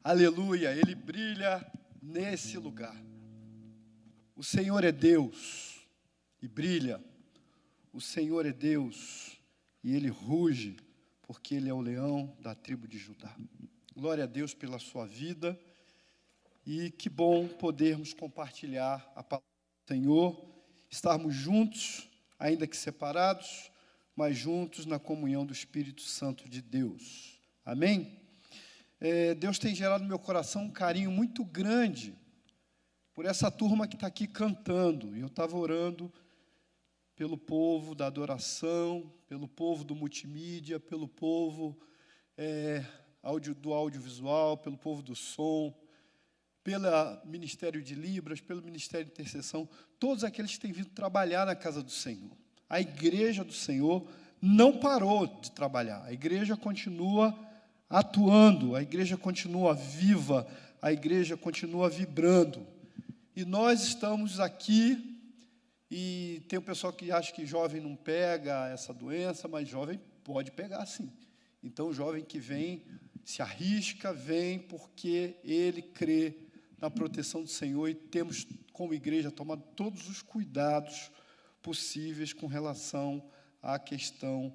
Aleluia, Ele brilha nesse lugar. O Senhor é Deus e brilha. O Senhor é Deus e Ele ruge, porque Ele é o leão da tribo de Judá. Glória a Deus pela sua vida. E que bom podermos compartilhar a palavra do Senhor, estarmos juntos, ainda que separados, mas juntos na comunhão do Espírito Santo de Deus. Amém? Deus tem gerado no meu coração um carinho muito grande por essa turma que está aqui cantando. E eu estava orando pelo povo da adoração, pelo povo do multimídia, pelo povo do audiovisual, pelo povo do som, pelo Ministério de Libras, pelo Ministério de Intercessão, todos aqueles que têm vindo trabalhar na casa do Senhor. A igreja do Senhor não parou de trabalhar, a igreja continua atuando, a igreja continua viva, a igreja continua vibrando. E nós estamos aqui, e tem o pessoal que acha que jovem não pega essa doença, mas jovem pode pegar sim. Então o jovem que vem, se arrisca, vem porque ele crê na proteção do Senhor, e temos, como igreja, tomado todos os cuidados possíveis com relação à questão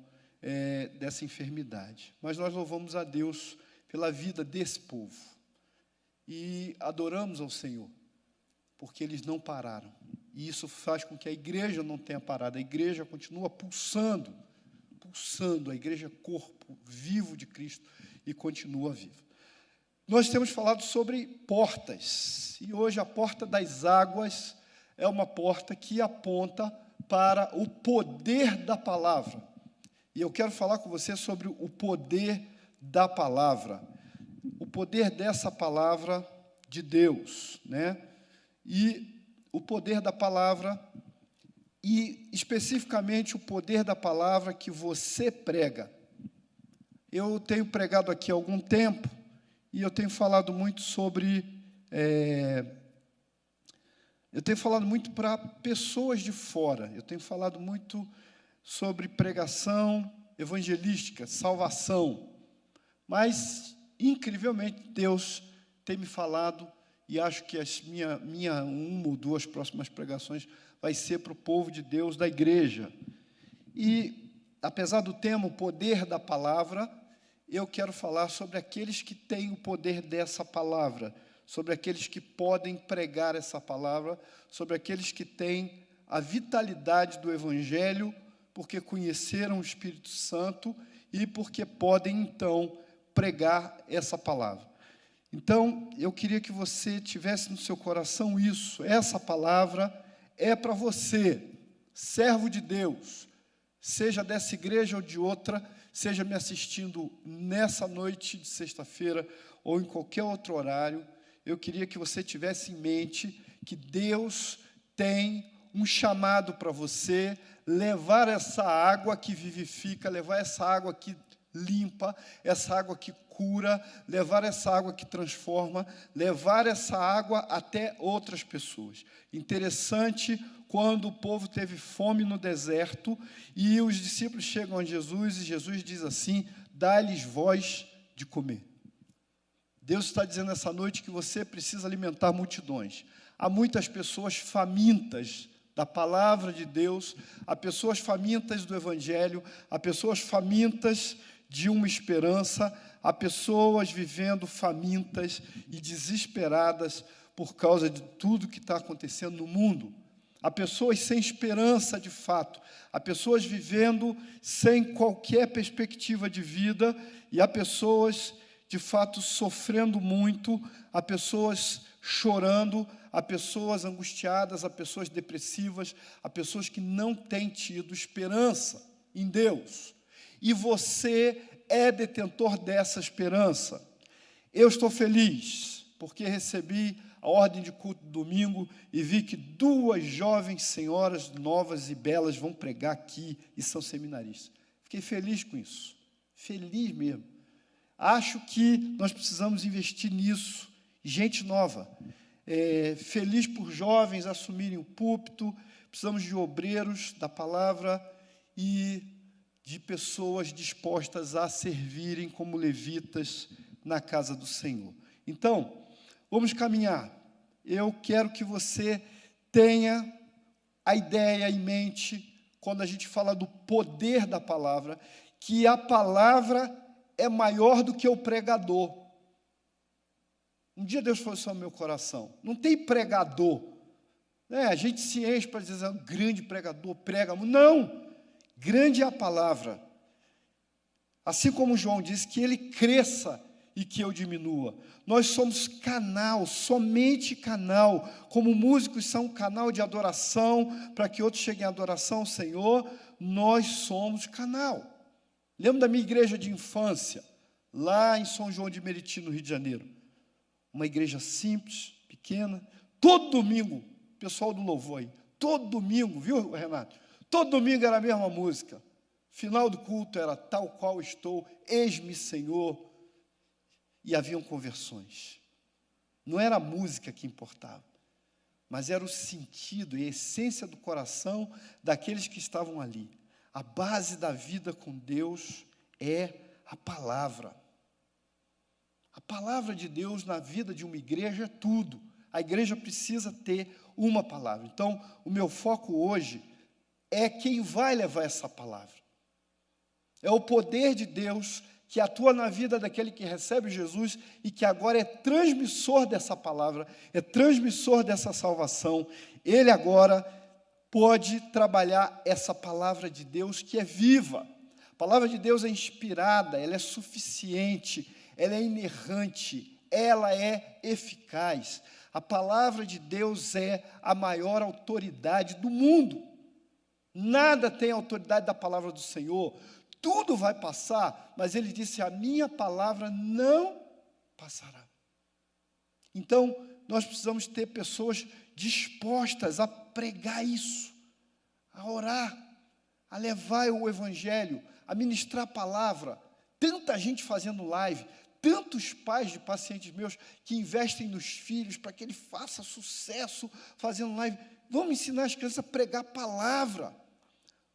dessa enfermidade. Mas nós louvamos a Deus pela vida desse povo e adoramos ao Senhor, porque eles não pararam. E isso faz com que a igreja não tenha parado. A igreja continua pulsando, a igreja é corpo vivo de Cristo e continua viva. Nós temos falado sobre portas, e hoje a porta das águas é uma porta que aponta para o poder da palavra. E eu quero falar com você sobre o poder da palavra, o poder dessa palavra de Deus, né? E o poder da palavra, e especificamente o poder da palavra que você prega. Eu tenho pregado aqui há algum tempo, e eu tenho falado muito sobre... eu tenho falado muito para pessoas de fora, eu tenho falado muito sobre pregação evangelística, salvação. Mas, incrivelmente, Deus tem me falado, e acho que uma ou duas próximas pregações vai ser para o povo de Deus da igreja. E, apesar do tema, o poder da palavra, eu quero falar sobre aqueles que têm o poder dessa palavra, sobre aqueles que podem pregar essa palavra, sobre aqueles que têm a vitalidade do Evangelho, porque conheceram o Espírito Santo e porque podem, então, pregar essa palavra. Então, eu queria que você tivesse no seu coração isso. Essa palavra é para você, servo de Deus, seja dessa igreja ou de outra, seja me assistindo nessa noite de sexta-feira ou em qualquer outro horário. Eu queria que você tivesse em mente que Deus tem um chamado para você, levar essa água que vivifica, levar essa água que limpa, essa água que cura, levar essa água que transforma, levar essa água até outras pessoas. Interessante, quando o povo teve fome no deserto, e os discípulos chegam a Jesus, e Jesus diz assim: dá-lhes voz de comer. Deus está dizendo essa noite que você precisa alimentar multidões. Há muitas pessoas famintas da palavra de Deus, há pessoas famintas do Evangelho, há pessoas famintas de uma esperança, há pessoas vivendo famintas e desesperadas por causa de tudo que está acontecendo no mundo. Há pessoas sem esperança de fato, há pessoas vivendo sem qualquer perspectiva de vida, e há pessoas, de fato, sofrendo muito, há pessoas chorando, há pessoas angustiadas, há pessoas depressivas, há pessoas que não têm tido esperança em Deus. E você é detentor dessa esperança. Eu estou feliz, porque recebi a ordem de culto do domingo e vi que 2 jovens senhoras novas e belas vão pregar aqui e são seminaristas. Fiquei feliz com isso, feliz mesmo. Acho que nós precisamos investir nisso, gente nova. Feliz por jovens assumirem o púlpito, precisamos de obreiros da palavra e de pessoas dispostas a servirem como levitas na casa do Senhor. Então, vamos caminhar. Eu quero que você tenha a ideia em mente, quando a gente fala do poder da palavra, que a palavra é maior do que o pregador. Um dia Deus falou isso ao meu coração. Não tem pregador. A gente se enche para dizer, um grande pregador, prega muito. Não! Grande é a palavra. Assim como João disse, que ele cresça e que eu diminua. Nós somos canal, somente canal. Como músicos são um canal de adoração, para que outros cheguem à adoração ao Senhor, nós somos canal. Lembro da minha igreja de infância, lá em São João de Meriti, no Rio de Janeiro. Uma igreja simples, pequena. Todo domingo, pessoal do louvor aí, todo domingo, viu, Renato? Todo domingo era a mesma música. Final do culto era tal qual estou, eis-me, Senhor. E haviam conversões. Não era a música que importava, mas era o sentido e a essência do coração daqueles que estavam ali. A base da vida com Deus é a palavra. A palavra de Deus na vida de uma igreja é tudo. A igreja precisa ter uma palavra. Então, o meu foco hoje é quem vai levar essa palavra. É o poder de Deus que atua na vida daquele que recebe Jesus e que agora é transmissor dessa palavra, é transmissor dessa salvação. Ele agora pode trabalhar essa palavra de Deus que é viva. A palavra de Deus é inspirada, ela é suficiente, ela é inerrante, ela é eficaz. A palavra de Deus é a maior autoridade do mundo. Nada tem a autoridade da palavra do Senhor. Tudo vai passar, mas ele disse, a minha palavra não passará. Então, nós precisamos ter pessoas dispostas a pregar isso, a orar, a levar o evangelho, a ministrar a palavra. Tanta gente fazendo live, tantos pais de pacientes meus que investem nos filhos para que ele faça sucesso fazendo live. Vamos ensinar as crianças a pregar a palavra.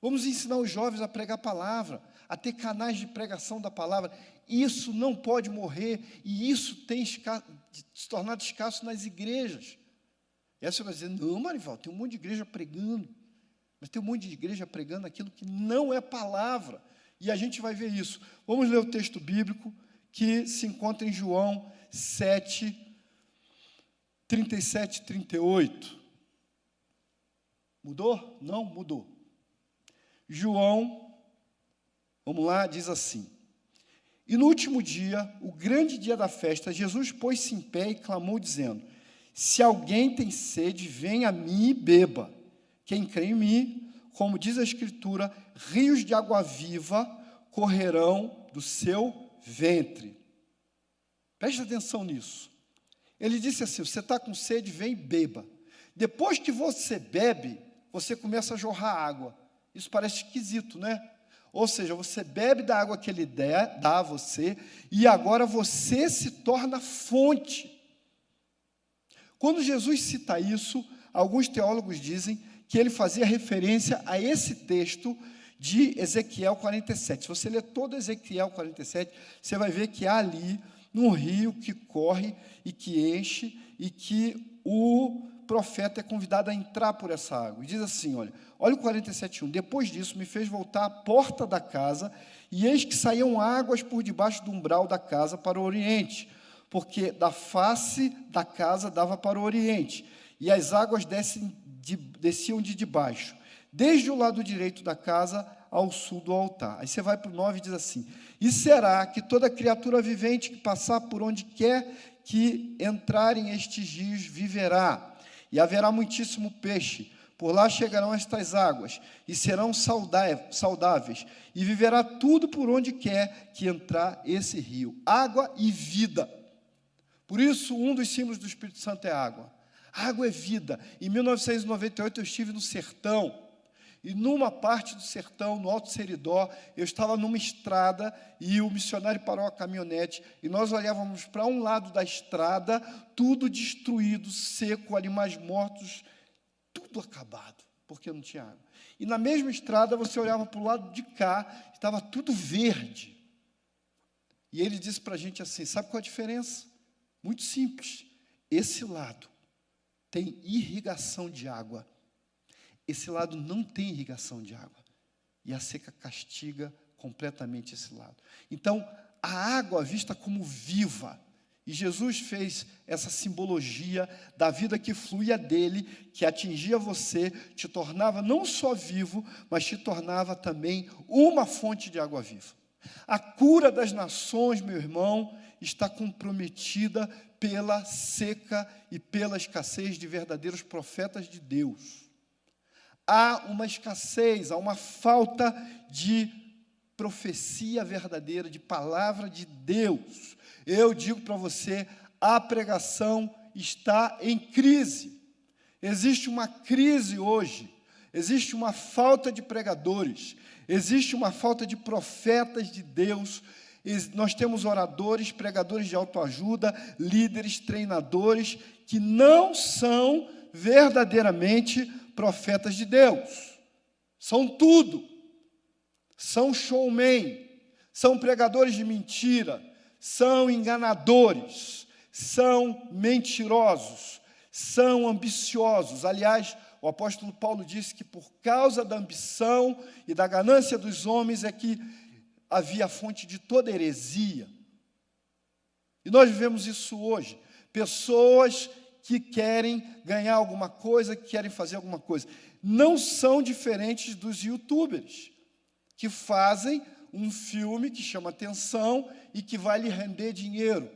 Vamos ensinar os jovens a pregar a palavra, a ter canais de pregação da palavra. Isso não pode morrer, e isso tem se tornado escasso nas igrejas. E aí você vai dizer, não, Marival, tem um monte de igreja pregando, mas tem um monte de igreja pregando aquilo que não é palavra, e a gente vai ver isso. Vamos ler o texto bíblico, que se encontra em João 7, 37 e 38. Mudou? Não, mudou. João, vamos lá, diz assim: e no último dia, o grande dia da festa, Jesus pôs-se em pé e clamou, dizendo, se alguém tem sede, venha a mim e beba. Quem crê em mim, como diz a Escritura, rios de água viva correrão do seu ventre. Preste atenção nisso. Ele disse assim, você está com sede, vem e beba. Depois que você bebe, você começa a jorrar água. Isso parece esquisito, né? Ou seja, você bebe da água que ele dá a você, e agora você se torna fonte. Quando Jesus cita isso, alguns teólogos dizem que ele fazia referência a esse texto de Ezequiel 47. Se você ler todo Ezequiel 47, você vai ver que há ali um rio que corre e que enche, e que o profeta é convidado a entrar por essa água. E diz assim, olha o 47:1. Depois disso, me fez voltar à porta da casa, e eis que saíam águas por debaixo do umbral da casa para o oriente, porque da face da casa dava para o oriente, e as águas desciam de debaixo, desde o lado direito da casa ao sul do altar. Aí você vai para o 9 e diz assim, e será que toda criatura vivente que passar por onde quer que entrarem estes rios viverá, e haverá muitíssimo peixe. Por lá chegarão estas águas, e serão saudáveis, e viverá tudo por onde quer que entrar esse rio. Água e vida. Por isso, um dos símbolos do Espírito Santo é água. Água é vida. Em 1998, eu estive no sertão, e numa parte do sertão, no Alto Seridó, eu estava numa estrada, e o missionário parou a caminhonete, e nós olhávamos para um lado da estrada, tudo destruído, seco, animais mortos, tudo acabado, porque não tinha água. E na mesma estrada, você olhava para o lado de cá, estava tudo verde. E ele disse para a gente assim, sabe qual a diferença? Muito simples. Esse lado tem irrigação de água. Esse lado não tem irrigação de água. E a seca castiga completamente esse lado. Então, a água vista como viva. E Jesus fez essa simbologia da vida que fluía dele, que atingia você, te tornava não só vivo, mas te tornava também uma fonte de água viva. A cura das nações, meu irmão, está comprometida pela seca e pela escassez de verdadeiros profetas de Deus. Há uma escassez, há uma falta de profecia verdadeira, de palavra de Deus. Eu digo para você, a pregação está em crise. Existe uma crise hoje, existe uma falta de pregadores, existe uma falta de profetas de Deus. Nós temos oradores, pregadores de autoajuda, líderes, treinadores, que não são verdadeiramente profetas de Deus. São tudo. São showmen, são pregadores de mentira, são enganadores, são mentirosos, são ambiciosos. Aliás, o apóstolo Paulo disse que por causa da ambição e da ganância dos homens é que havia a fonte de toda heresia. E nós vivemos isso hoje. Pessoas que querem ganhar alguma coisa, que querem fazer alguma coisa. Não são diferentes dos youtubers, que fazem um filme que chama atenção e que vai lhe render dinheiro.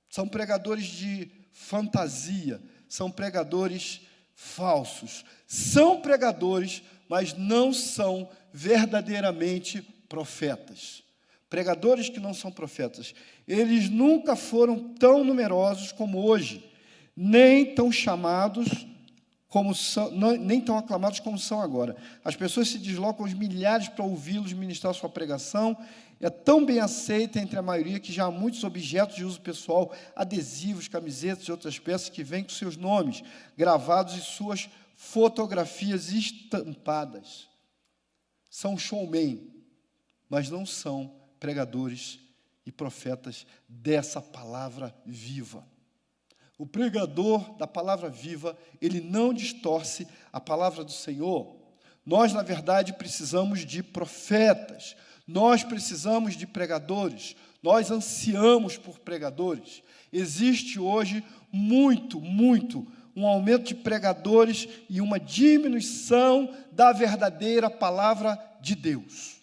São pregadores de fantasia, são pregadores falsos. São pregadores, mas não são verdadeiramente profetas. Pregadores que não são profetas. Eles nunca foram tão numerosos como hoje, nem tão chamados como são, nem tão aclamados como são agora. As pessoas se deslocam aos milhares para ouvi-los ministrar sua pregação. É tão bem aceita entre a maioria que já há muitos objetos de uso pessoal, adesivos, camisetas e outras peças que vêm com seus nomes gravados e suas fotografias estampadas. São showmen, mas não são pregadores e profetas dessa palavra viva. O pregador da palavra viva, ele não distorce a palavra do Senhor. Nós, na verdade, precisamos de profetas, nós precisamos de pregadores, nós ansiamos por pregadores. Existe hoje muito um aumento de pregadores e uma diminuição da verdadeira palavra de Deus.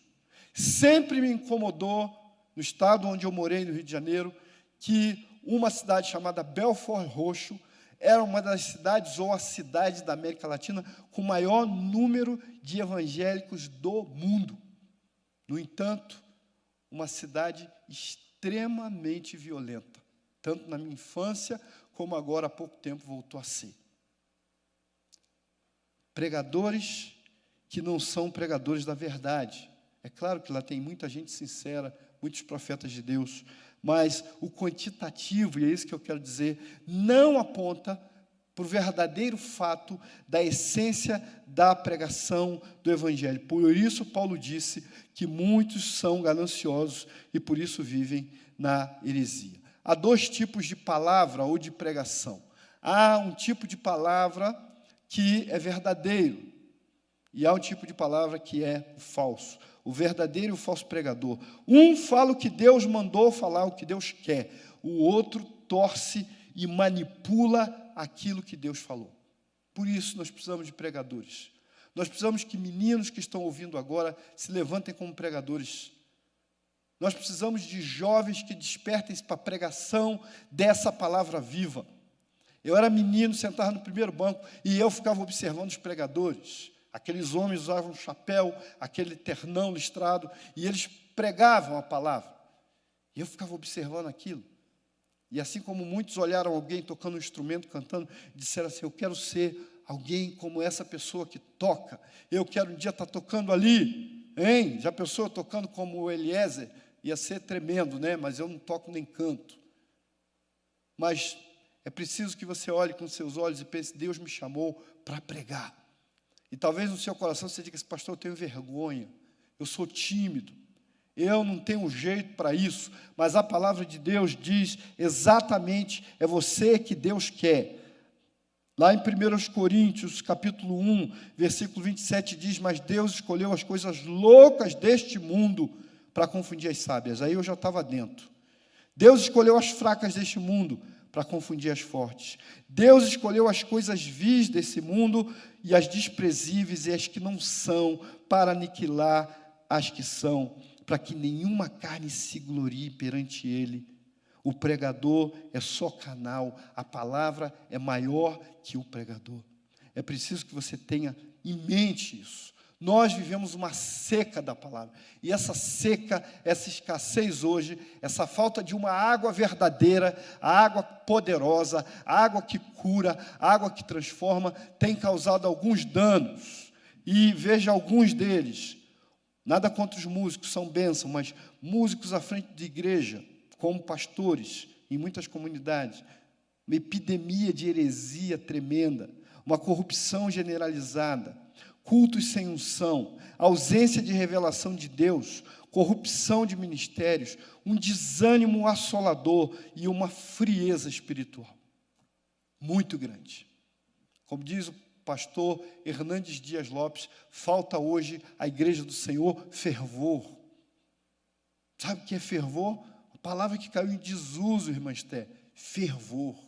Sempre me incomodou, no estado onde eu morei, no Rio de Janeiro, que uma cidade chamada Belford Roxo era uma das cidades, ou a cidade da América Latina, com o maior número de evangélicos do mundo. No entanto, uma cidade extremamente violenta, tanto na minha infância, como agora há pouco tempo voltou a ser. Pregadores que não são pregadores da verdade. É claro que lá tem muita gente sincera, muitos profetas de Deus, mas o quantitativo, e é isso que eu quero dizer, não aponta para o verdadeiro fato da essência da pregação do Evangelho. Por isso, Paulo disse que muitos são gananciosos e por isso vivem na heresia. Há dois tipos de palavra ou de pregação. Há um tipo de palavra que é verdadeiro e há um tipo de palavra que é falso. O verdadeiro e o falso pregador. Um fala o que Deus mandou falar, o que Deus quer. O outro torce e manipula aquilo que Deus falou. Por isso, nós precisamos de pregadores. Nós precisamos que meninos que estão ouvindo agora se levantem como pregadores. Nós precisamos de jovens que despertem-se para a pregação dessa palavra viva. Eu era menino, sentava no primeiro banco, e eu ficava observando os pregadores. Aqueles homens usavam um chapéu, aquele ternão listrado, e eles pregavam a palavra. E eu ficava observando aquilo. E assim como muitos olharam alguém tocando um instrumento, cantando, disseram assim, eu quero ser alguém como essa pessoa que toca. Eu quero um dia estar tocando ali. Hein? Já pensou eu tocando como o Eliezer? Ia ser tremendo, né? Mas eu não toco nem canto. Mas é preciso que você olhe com seus olhos e pense, Deus me chamou para pregar. E talvez no seu coração você diga, pastor, eu tenho vergonha, eu sou tímido, eu não tenho jeito para isso, mas a palavra de Deus diz exatamente, é você que Deus quer. Lá em 1 Coríntios, capítulo 1, versículo 27, diz, mas Deus escolheu as coisas loucas deste mundo para confundir as sábias. Aí eu já estava dentro. Deus escolheu as fracas deste mundo para confundir as fortes. Deus escolheu as coisas vis desse mundo e as desprezíveis e as que não são, para aniquilar as que são, para que nenhuma carne se glorie perante Ele. O pregador é só canal, a palavra é maior que o pregador. É preciso que você tenha em mente isso. Nós vivemos uma seca da palavra, e essa seca, essa escassez hoje, essa falta de uma água verdadeira, a água poderosa, a água que cura, a água que transforma, tem causado alguns danos, e veja alguns deles. Nada contra os músicos, são bênçãos, mas músicos à frente de igreja, como pastores, em muitas comunidades, uma epidemia de heresia tremenda, uma corrupção generalizada, cultos sem unção, ausência de revelação de Deus, corrupção de ministérios, um desânimo assolador e uma frieza espiritual muito grande. Como diz o pastor Hernandes Dias Lopes, falta hoje à igreja do Senhor fervor. Sabe o que é fervor? A palavra que caiu em desuso, irmã Esté, fervor.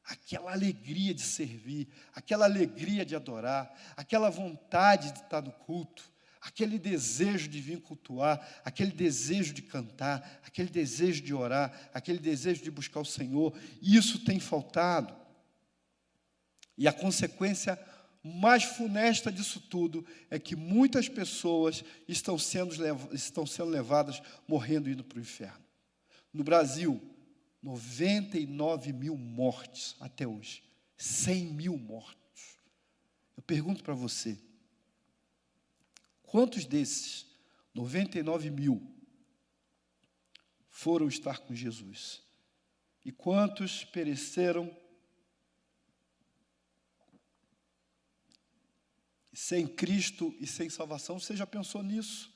Aquela alegria de servir, aquela alegria de adorar, aquela vontade de estar no culto, aquele desejo de vir cultuar, aquele desejo de cantar, aquele desejo de orar, aquele desejo de buscar o Senhor. Isso tem faltado. E a consequência mais funesta disso tudo é que muitas pessoas estão sendo levadas, morrendo, indo para o inferno. No Brasil, 99 mil mortes até hoje. 100 mil mortos. Eu pergunto para você, quantos desses 99 mil foram estar com Jesus? E quantos pereceram sem Cristo e sem salvação? Você já pensou nisso?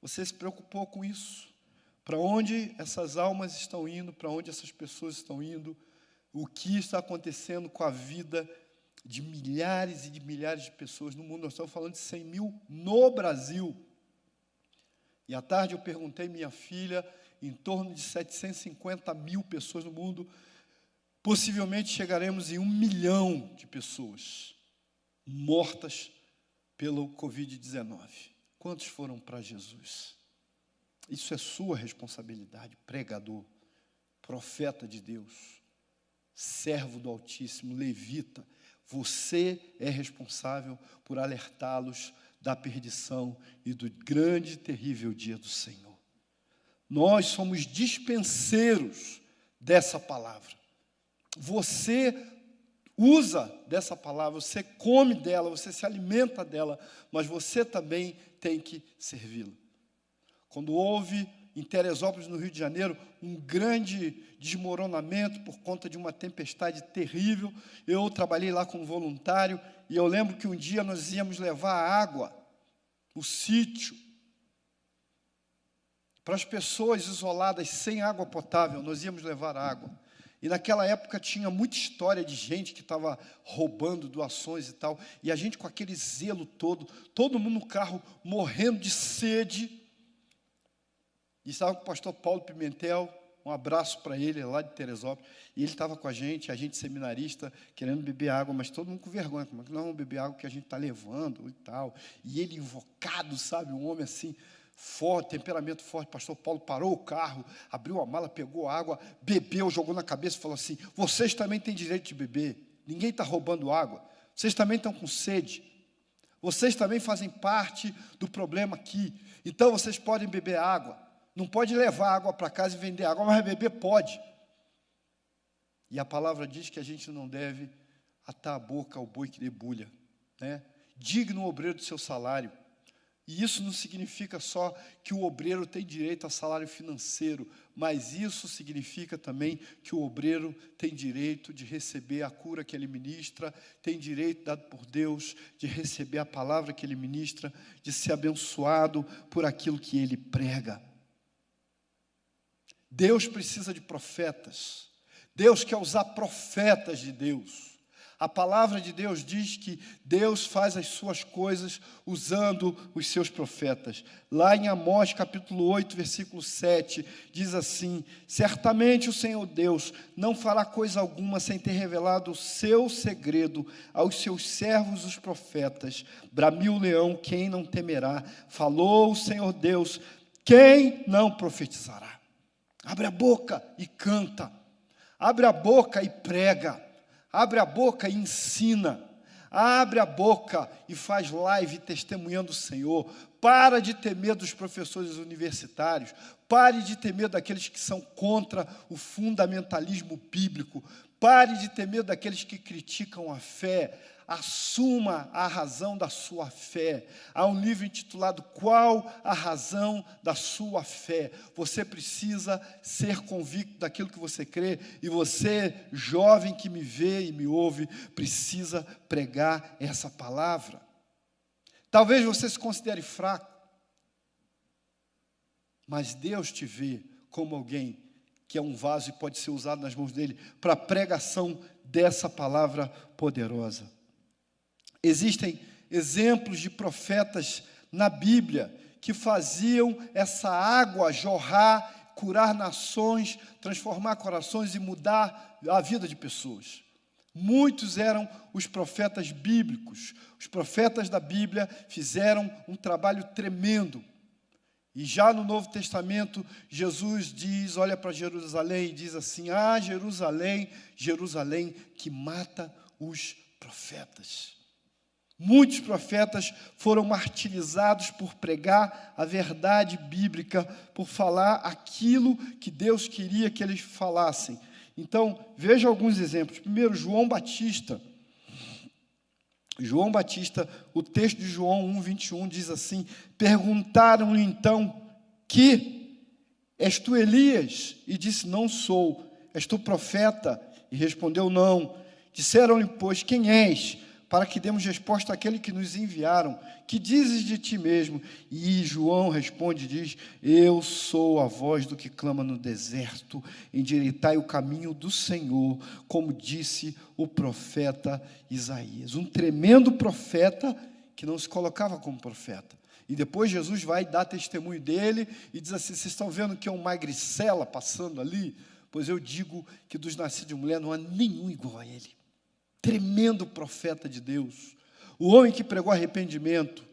Você se preocupou com isso? Para onde essas almas estão indo? Para onde essas pessoas estão indo? O que está acontecendo com a vida de milhares e de milhares de pessoas no mundo? Nós estamos falando de 100 mil no Brasil. E à tarde eu perguntei à minha filha, em torno de 750 mil pessoas no mundo, possivelmente chegaremos em 1 milhão de pessoas mortas pelo Covid-19. Quantos foram para Jesus? Isso é sua responsabilidade, pregador, profeta de Deus, servo do Altíssimo, levita. Você é responsável por alertá-los da perdição e do grande e terrível dia do Senhor. Nós somos dispenseiros dessa palavra. Você usa dessa palavra, você come dela, você se alimenta dela, mas você também tem que servi-la. Quando houve em Teresópolis, no Rio de Janeiro, um grande desmoronamento por conta de uma tempestade terrível, eu trabalhei lá como voluntário, e eu lembro que um dia nós íamos levar água, o sítio, para as pessoas isoladas, sem água potável, nós íamos levar água. E naquela época tinha muita história de gente que estava roubando doações e tal, e a gente com aquele zelo todo mundo no carro morrendo de sede. E estava com o pastor Paulo Pimentel, um abraço para ele, lá de Teresópolis, e ele estava com a gente seminarista, querendo beber água, mas todo mundo com vergonha, como é que nós vamos beber água que a gente está levando e tal, e ele invocado, sabe, um homem assim, forte, temperamento forte. Pastor Paulo parou o carro, abriu a mala, pegou água, bebeu, jogou na cabeça e falou assim, vocês também têm direito de beber, ninguém está roubando água, vocês também estão com sede, vocês também fazem parte do problema aqui, então vocês podem beber água. Não pode levar água para casa e vender água, mas beber pode. E a palavra diz que a gente não deve atar a boca ao boi que debulha, né? Digno o obreiro do seu salário. E isso não significa só que o obreiro tem direito a salário financeiro, mas isso significa também que o obreiro tem direito de receber a cura que ele ministra, tem direito dado por Deus de receber a palavra que ele ministra, de ser abençoado por aquilo que ele prega. Deus precisa de profetas. Deus quer usar profetas de Deus. A palavra de Deus diz que Deus faz as suas coisas usando os seus profetas. Lá em Amós, capítulo 8, versículo 7, diz assim: certamente o Senhor Deus não fará coisa alguma sem ter revelado o seu segredo aos seus servos, os profetas. Bramiu o leão, quem não temerá? Falou o Senhor Deus, quem não profetizará? Abre a boca e canta. Abre a boca e prega. Abre a boca e ensina. Abre a boca e faz live testemunhando o Senhor. Para de ter medo dos professores universitários. Pare de ter medo daqueles que são contra o fundamentalismo bíblico. Pare de ter medo daqueles que criticam a fé. Assuma a razão da sua fé. Há um livro intitulado Qual a Razão da Sua Fé? Você precisa ser convicto daquilo que você crê, e você, jovem que me vê e me ouve, precisa pregar essa palavra. Talvez você se considere fraco, mas Deus te vê como alguém que é um vaso e pode ser usado nas mãos dele para a pregação dessa palavra poderosa. Existem exemplos de profetas na Bíblia que faziam essa água jorrar, curar nações, transformar corações e mudar a vida de pessoas. Muitos eram os profetas bíblicos. Os profetas da Bíblia fizeram um trabalho tremendo. E já no Novo Testamento, Jesus diz, olha para Jerusalém e diz assim: ah, Jerusalém, Jerusalém, que mata os profetas. Muitos profetas foram martirizados por pregar a verdade bíblica, por falar aquilo que Deus queria que eles falassem. Então, veja alguns exemplos. Primeiro, João Batista. João Batista, o texto de João 1:21 diz assim: perguntaram-lhe então, que és tu Elias? E disse: não sou. És tu profeta? E respondeu: não. Disseram-lhe, pois, quem és? Para que demos resposta àquele que nos enviaram. Que dizes de ti mesmo? E João responde e diz: eu sou a voz do que clama no deserto, endireitai o caminho do Senhor, como disse o profeta Isaías. Um tremendo profeta que não se colocava como profeta. E depois Jesus vai dar testemunho dele e diz assim: vocês estão vendo que é um magricela passando ali? Pois eu digo que dos nascidos de mulher não há nenhum igual a ele. Tremendo profeta de Deus, o homem que pregou arrependimento,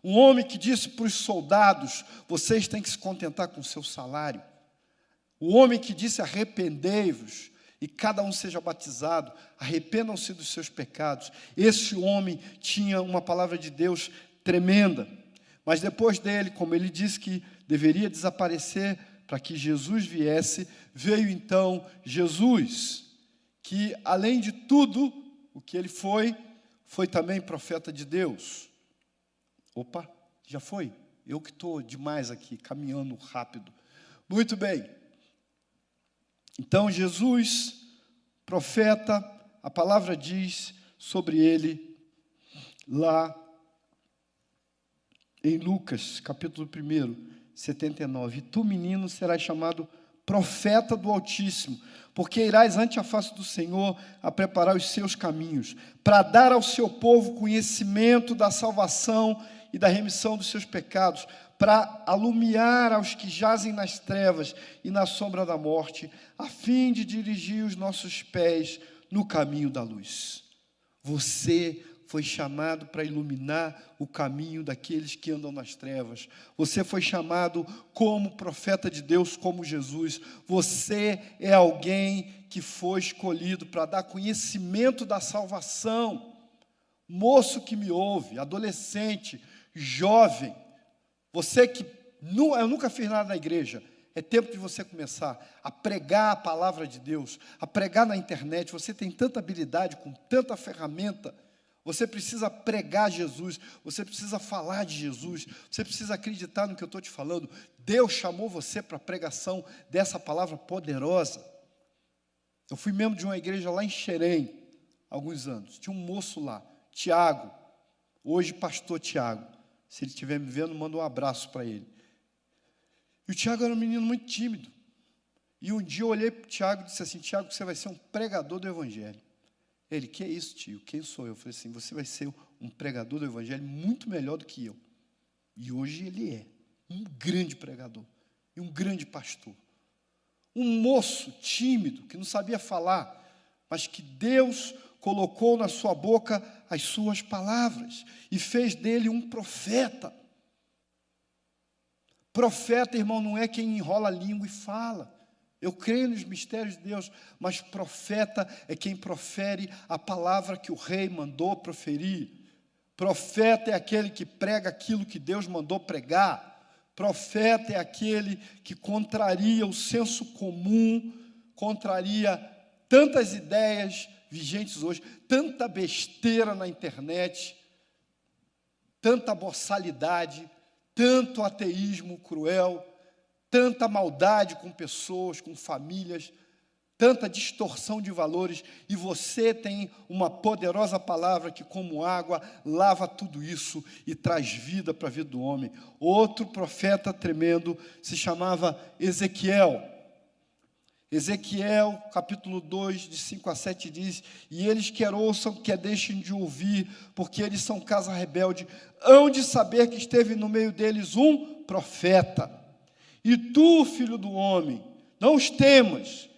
um homem que disse para os soldados: vocês têm que se contentar com o seu salário, o homem que disse: arrependei-vos e cada um seja batizado, arrependam-se dos seus pecados. Esse homem tinha uma palavra de Deus tremenda, mas depois dele, como ele disse que deveria desaparecer para que Jesus viesse, veio então Jesus, que além de tudo o que ele foi também profeta de Deus. Opa, já foi? Eu que estou demais aqui, caminhando rápido. Muito bem. Então, Jesus, profeta, a palavra diz sobre ele, lá em Lucas, capítulo 1, 79. E tu, menino, serás chamado profeta do Altíssimo, porque irás ante a face do Senhor a preparar os seus caminhos, para dar ao seu povo conhecimento da salvação e da remissão dos seus pecados, para alumiar aos que jazem nas trevas e na sombra da morte, a fim de dirigir os nossos pés no caminho da luz. Você foi chamado para iluminar o caminho daqueles que andam nas trevas. Você foi chamado como profeta de Deus, como Jesus. Você é alguém que foi escolhido para dar conhecimento da salvação. Moço que me ouve, adolescente, jovem, você que eu nunca fiz nada na igreja, é tempo de você começar a pregar a palavra de Deus, a pregar na internet. Você tem tanta habilidade, com tanta ferramenta. Você precisa pregar Jesus, você precisa falar de Jesus, você precisa acreditar no que eu estou te falando. Deus chamou você para a pregação dessa palavra poderosa. Eu fui membro de uma igreja lá em Xerém, há alguns anos. Tinha um moço lá, Tiago, hoje pastor Tiago. Se ele estiver me vendo, manda um abraço para ele. E o Tiago era um menino muito tímido. E um dia eu olhei para o Tiago e disse assim: Tiago, você vai ser um pregador do Evangelho. Ele: que é isso, tio? Quem sou eu? Eu falei assim: você vai ser um pregador do Evangelho muito melhor do que eu. E hoje ele é um grande pregador e um grande pastor. Um moço tímido, que não sabia falar, mas que Deus colocou na sua boca as suas palavras e fez dele um profeta. Profeta, irmão, não é quem enrola a língua e fala. Eu creio nos mistérios de Deus, mas profeta é quem profere a palavra que o rei mandou proferir. Profeta é aquele que prega aquilo que Deus mandou pregar. Profeta é aquele que contraria o senso comum, contraria tantas ideias vigentes hoje, tanta besteira na internet, tanta boçalidade, tanto ateísmo cruel, tanta maldade com pessoas, com famílias, tanta distorção de valores, e você tem uma poderosa palavra que, como água, lava tudo isso e traz vida para a vida do homem. Outro profeta tremendo se chamava Ezequiel. Ezequiel, capítulo 2, de 5 a 7, diz: e eles quer ouçam, quer deixem de ouvir, porque eles são casa rebelde, hão de saber que esteve no meio deles um profeta. E tu, filho do homem, não os temas,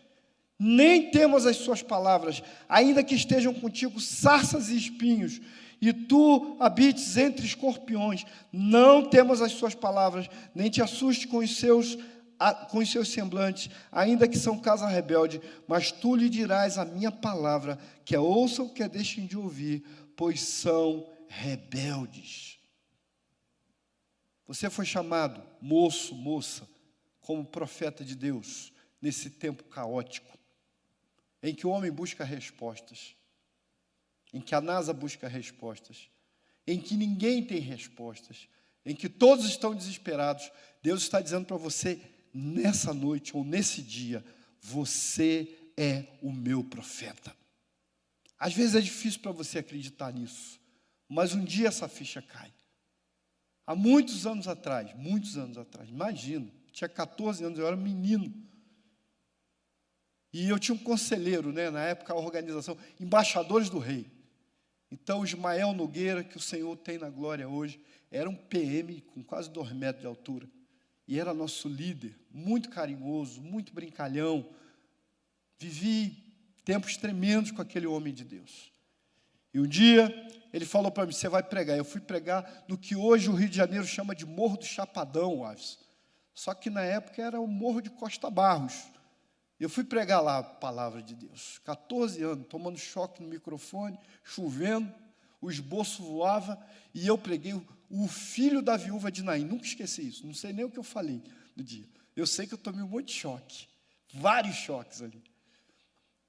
nem temas as suas palavras, ainda que estejam contigo sarças e espinhos, e tu habites entre escorpiões, não temas as suas palavras, nem te assustes com os seus semblantes, ainda que são casa rebelde, mas tu lhe dirás a minha palavra, quer ouçam, quer deixem de ouvir, pois são rebeldes. Você foi chamado, moço, moça, como profeta de Deus, nesse tempo caótico, em que o homem busca respostas, em que a NASA busca respostas, em que ninguém tem respostas, em que todos estão desesperados. Deus está dizendo para você, nessa noite ou nesse dia, você é o meu profeta. Às vezes é difícil para você acreditar nisso, mas um dia essa ficha cai. Há muitos anos atrás, imagina, tinha 14 anos, eu era menino. E eu tinha um conselheiro, né, na época a organização, Embaixadores do Rei. Então, o Ismael Nogueira, que o Senhor tem na glória hoje, era um PM com quase 2 metros de altura. E era nosso líder, muito carinhoso, muito brincalhão. Vivi tempos tremendos com aquele homem de Deus. E um dia, ele falou para mim: você vai pregar. Eu fui pregar no que hoje o Rio de Janeiro chama de Morro do Chapadão, Aves. Só que na época era o Morro de Costa Barros. Eu fui pregar lá a palavra de Deus. 14 anos, tomando choque no microfone, chovendo, o esboço voava, e eu preguei o filho da viúva de Naim. Nunca esqueci isso, não sei nem o que eu falei no dia. Eu sei que eu tomei um monte de choque, vários choques ali.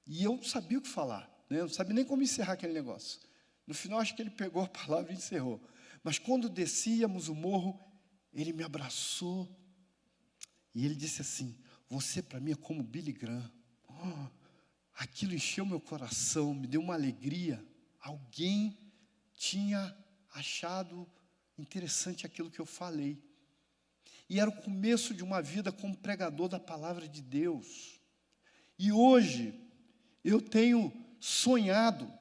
E eu não sabia o que falar, né? Eu não sabia nem como encerrar aquele negócio. No final, acho que ele pegou a palavra e encerrou. Mas quando descíamos o morro, ele me abraçou e ele disse assim: você para mim é como Billy Graham. Oh, aquilo encheu meu coração, me deu uma alegria. Alguém tinha achado interessante aquilo que eu falei. E era o começo de uma vida como pregador da palavra de Deus. E hoje, eu tenho sonhado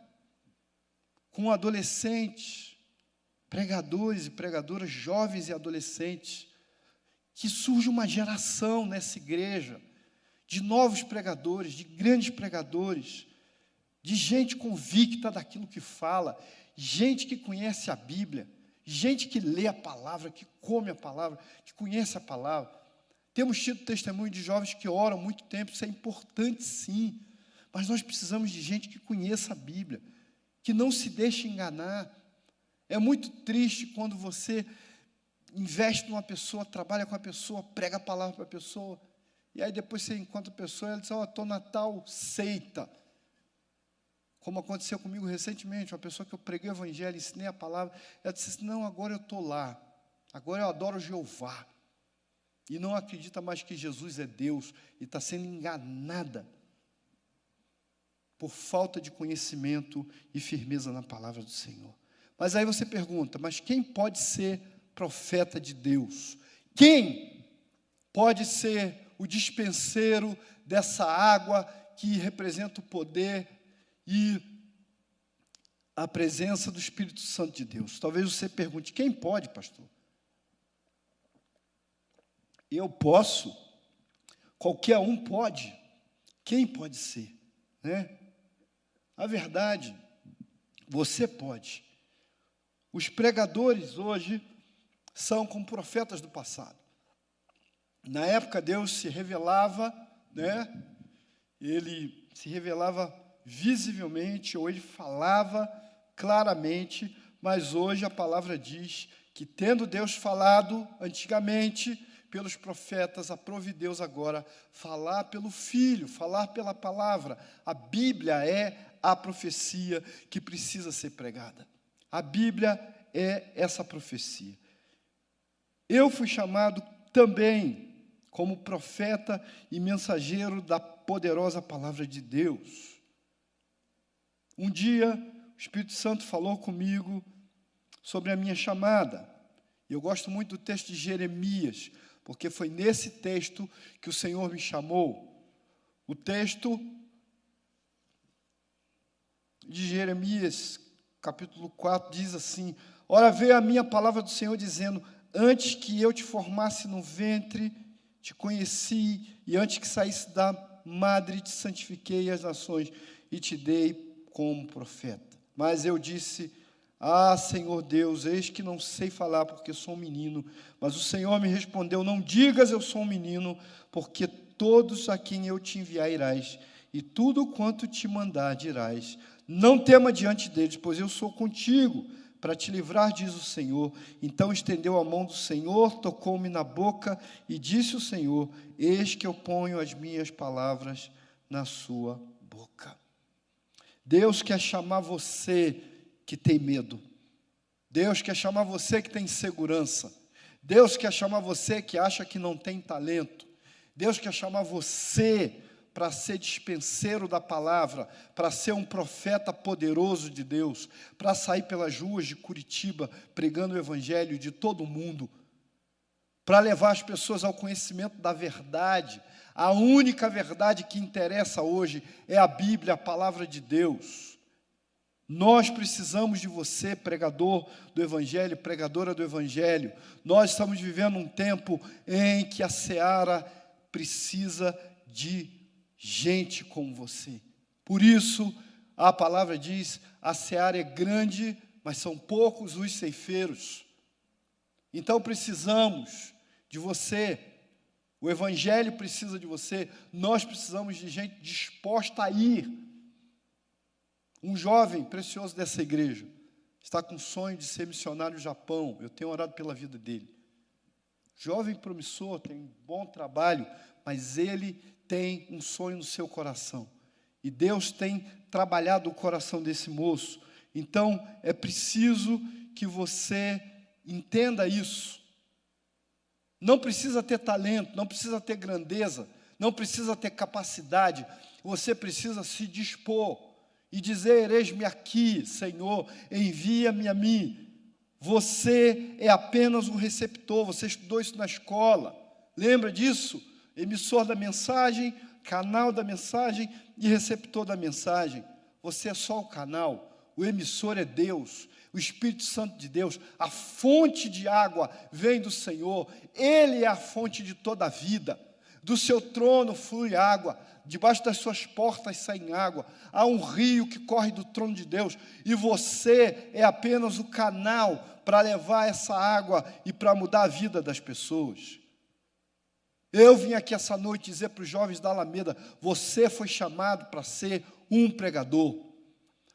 com adolescentes, pregadores e pregadoras, jovens e adolescentes, que surge uma geração nessa igreja, de novos pregadores, de grandes pregadores, de gente convicta daquilo que fala, gente que conhece a Bíblia, gente que lê a palavra, que come a palavra, que conhece a palavra. Temos tido testemunho de jovens que oram há muito tempo, isso é importante sim, mas nós precisamos de gente que conheça a Bíblia, que não se deixe enganar. É muito triste quando você investe numa pessoa, trabalha com a pessoa, prega a palavra para a pessoa, e aí depois você encontra a pessoa e ela diz: estou na tal seita. como aconteceu comigo recentemente, uma pessoa que eu preguei o evangelho, ensinei a palavra, ela disse assim, não, agora eu estou lá, agora eu adoro Jeová, e não acredita mais que Jesus é Deus, e está sendo enganada por falta de conhecimento e firmeza na palavra do Senhor. Mas aí você pergunta, mas quem pode ser profeta de Deus? Quem pode ser o dispenseiro dessa água que representa o poder e a presença do Espírito Santo de Deus? Talvez você pergunte, quem pode, pastor? Eu posso? Qualquer um pode? Quem pode ser? Né? A verdade, você pode. Os pregadores hoje são como profetas do passado. Na época Deus se revelava, né? Ele se revelava visivelmente, ou ele falava claramente, mas hoje a palavra diz que, tendo Deus falado antigamente pelos profetas, aprove Deus agora falar pelo Filho, falar pela palavra. A Bíblia é a profecia que precisa ser pregada. A Bíblia é essa profecia. Eu fui chamado também como profeta e mensageiro da poderosa palavra de Deus. Um dia, o Espírito Santo falou comigo sobre a minha chamada. Eu gosto muito do texto de Jeremias, porque foi nesse texto que o Senhor me chamou. O texto de Jeremias, capítulo 4, diz assim, ora veio a minha palavra do Senhor dizendo, antes que eu te formasse no ventre, te conheci, e antes que saísse da madre, te santifiquei as nações, e te dei como profeta. Mas eu disse, Senhor Deus, eis que não sei falar, porque sou um menino. Mas o Senhor me respondeu, não digas eu sou um menino, porque todos a quem eu te enviar irás, e tudo quanto te mandar dirás. Não tema diante deles, pois eu sou contigo, para te livrar, diz o Senhor. Então estendeu a mão do Senhor, tocou-me na boca, e disse o Senhor, eis que eu ponho as minhas palavras na sua boca. Deus quer chamar você que tem medo. Deus quer chamar você que tem insegurança. Deus quer chamar você que acha que não tem talento. Deus quer chamar você para ser dispenseiro da palavra, para ser um profeta poderoso de Deus, para sair pelas ruas de Curitiba pregando o evangelho de todo mundo, para levar as pessoas ao conhecimento da verdade. A única verdade que interessa hoje é a Bíblia, a palavra de Deus. Nós precisamos de você, pregador do Evangelho, pregadora do Evangelho. Nós estamos vivendo um tempo em que a seara precisa de gente como você. Por isso, a palavra diz, a seara é grande, mas são poucos os ceifeiros. Então precisamos de você. O Evangelho precisa de você. Nós precisamos de gente disposta a ir. Um jovem precioso dessa igreja está com o sonho de ser missionário no Japão. Eu tenho orado pela vida dele. Jovem promissor, tem um bom trabalho, mas ele tem um sonho no seu coração. E Deus tem trabalhado o coração desse moço. Então, é preciso que você entenda isso. Não precisa ter talento, não precisa ter grandeza, não precisa ter capacidade. Você precisa se dispor e dizer, eis-me aqui, Senhor, envia-me a mim. Você é apenas um receptor, você estudou isso na escola. Lembra disso? Emissor da mensagem, canal da mensagem e receptor da mensagem. Você é só o canal, o emissor é Deus, o Espírito Santo de Deus. A fonte de água vem do Senhor, Ele é a fonte de toda a vida. Do seu trono flui água, debaixo das suas portas sai água. Há um rio que corre do trono de Deus, e você é apenas o canal para levar essa água e para mudar a vida das pessoas. Eu vim aqui essa noite dizer para os jovens da Alameda, você foi chamado para ser um pregador.